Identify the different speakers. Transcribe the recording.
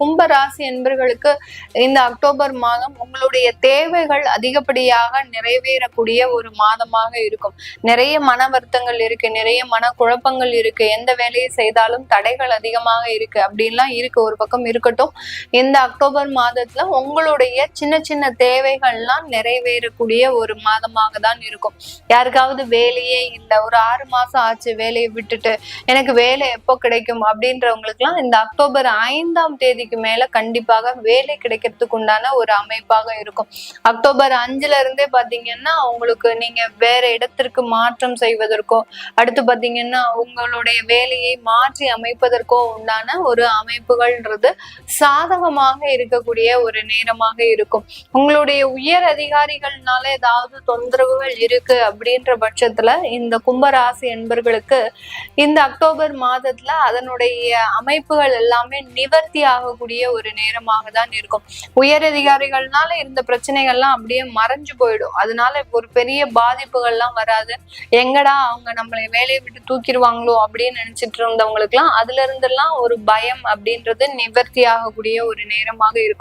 Speaker 1: கும்ப ராசி என்பர்களுக்கு இந்த அக்டோபர் மாதம் உங்களுடைய தேவைகள் அதிகப்படியாக நிறைவேறக்கூடிய ஒரு மாதமாக இருக்கும். நிறைய மன வருத்தங்கள் இருக்கு, நிறைய மன குழப்பங்கள் இருக்கு, எந்த வேலையை செய்தாலும் தடைகள் அதிகமாக இருக்கு அப்படின்லாம் இருக்கு. ஒரு பக்கம் இருக்கட்டும், இந்த அக்டோபர் மாதத்துல உங்களுடைய சின்ன சின்ன தேவைகள்லாம் நிறைவேறக்கூடிய ஒரு மாதமாக தான் இருக்கும். யாருக்காவது வேலையே இல்லை, ஒரு 6 மாசம் ஆச்சு வேலையை விட்டுட்டு, எனக்கு வேலை எப்போ கிடைக்கும் அப்படின்றவங்களுக்கு எல்லாம் இந்த அக்டோபர் 5ஆம் தேதிக்கு மேல கண்டிப்பாக வேலை கிடைக்கிறதுக்கு உண்டான ஒரு அமைப்பாக இருக்கும். அக்டோபர் 5ல இருந்தே பாத்தீங்கன்னா உங்களுக்கு நீங்க வேற இடத்திற்கு மாற்றம் செய்வதற்கோ, அடுத்து பாத்தீங்கன்னா உங்களுடைய வேலையை மாற்றி அமைப்பதற்கோ உண்டான ஒரு அமைப்புகள்ன்றது சாதகமாக இருக்கக்கூடிய ஒரு நேரமாக இருக்கும். உங்களுடைய உயர் அதிகாரிகள்னால ஏதாவது தொந்தரவுகள் இருக்கு அப்படின்ற பட்சத்துல இந்த கும்பராசி என்பர்களுக்கு இந்த அக்டோபர் மாதத்துல அதனுடைய அமைப்புகள் எல்லாமே நிவர்த்தி ஆகக்கூடிய ஒரு நேரமாக தான் இருக்கும். உயர் அதிகாரிகள்னால இருந்த பிரச்சனைகள்லாம் அப்படியே மறைஞ்சு போயிடும். அதனால ஒரு பெரிய பாதிப்புகள்லாம் வராது. எங்கடா அவங்க நம்மளை வேலையை விட்டு தூக்கிடுவாங்களோ அப்படின்னு நினைச்சிட்டு இருந்தவங்களுக்கு எல்லாம் அதுல இருந்தெல்லாம் ஒரு பயம் அப்படின்றது நிவர்த்தி ஆகக்கூடிய ஒரு நேரமாக இருக்கும்.